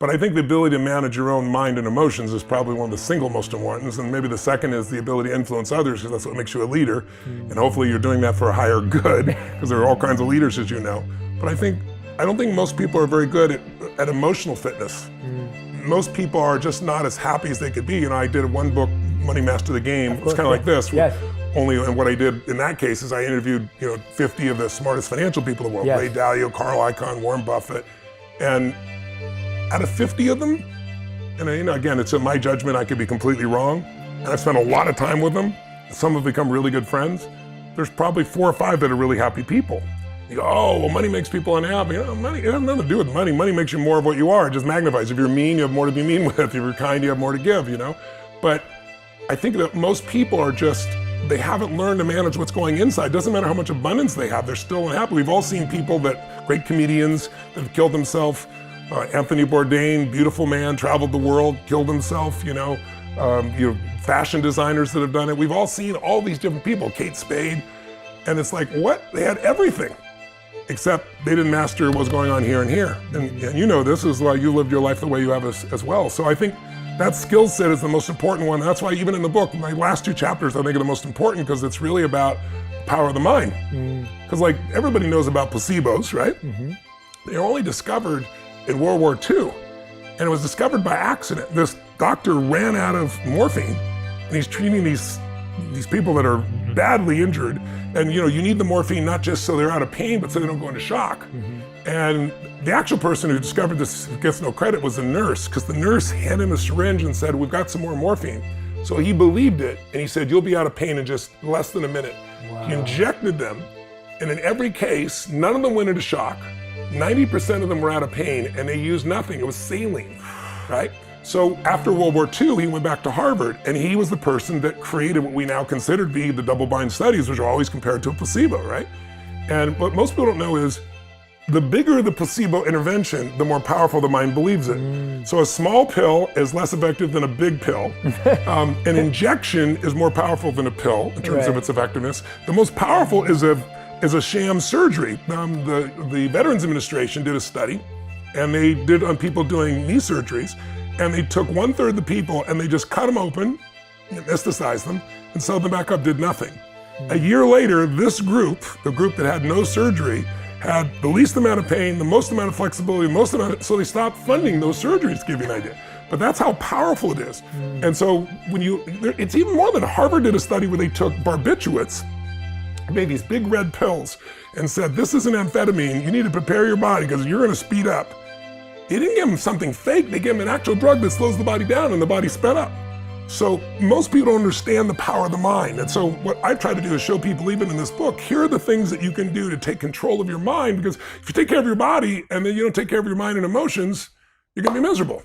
But I think the ability to manage your own mind and emotions is probably one of the single most important. And maybe the second is the ability to influence others, because that's what makes you a leader. And hopefully you're doing that for a higher good, because there are all kinds of leaders, as you know. But I don't think most people are very good at emotional fitness. Most people are just not as happy as they could be. I did one book, Money Master the Game. It's kind of like this. Yes. Only, and what I did in that case is I interviewed 50 of the smartest financial people in the world. Yes. Ray Dalio, Carl Icahn, Warren Buffett. And out of 50 of them, and again, it's in my judgment, I could be completely wrong, and I've spent a lot of time with them. Some have become really good friends. There's probably 4 or 5 that are really happy people. You go, oh, well, money makes people unhappy. Money, it has nothing to do with money. Money makes you more of what you are. It just magnifies. If you're mean, you have more to be mean with. If you're kind, you have more to give, But I think that most people are they haven't learned to manage what's going inside. Doesn't matter how much abundance they have, they're still unhappy. We've all seen people great comedians that have killed themselves. Anthony Bourdain, beautiful man, traveled the world, killed himself, fashion designers that have done it. We've all seen all these different people, Kate Spade, and it's like, what? They had everything, except they didn't master what was going on here and here. And this is why you lived your life the way you have as well. So I think that skill set is the most important one. That's why even in the book, my last 2 chapters, I think are the most important, because it's really about the power of the mind. Because everybody knows about placebos, right? They were only discovered in World War II, and it was discovered by accident. This doctor ran out of morphine, and he's treating these people that are badly injured. And you need the morphine not just so they're out of pain, but so they don't go into shock. And the actual person who discovered this gets no credit was the nurse, because the nurse handed him a syringe and said, we've got some more morphine. So he believed it, and he said, you'll be out of pain in just less than a minute. Wow. He injected them, and in every case, none of them went into shock. 90% of them were out of pain, and they used nothing. It was saline, right? So after World War II, he went back to Harvard, and he was the person that created what we now consider to be the double-blind studies, which are always compared to a placebo, right? And what most people don't know is the bigger the placebo intervention, the more powerful the mind believes it. So a small pill is less effective than a big pill. An injection is more powerful than a pill in terms of its effectiveness. The most powerful is a sham surgery. The Veterans Administration did a study, and they did on people doing knee surgeries, and they took 1/3 of the people and they just cut them open, anesthetized them, and sewed them back up, did nothing. A year later, this group, the group that had no surgery, had the least amount of pain, the most amount of flexibility, so they stopped funding those surgeries, to give you an idea. But that's how powerful it is. And so it's even more than Harvard did a study where they took barbiturates, made these big red pills, and said, this is an amphetamine, you need to prepare your body because you're gonna speed up. They didn't give them something fake, they gave them an actual drug that slows the body down and the body sped up. So most people don't understand the power of the mind. And so what I try to do is show people, even in this book, here are the things that you can do to take control of your mind, because if you take care of your body and then you don't take care of your mind and emotions, you're gonna be miserable.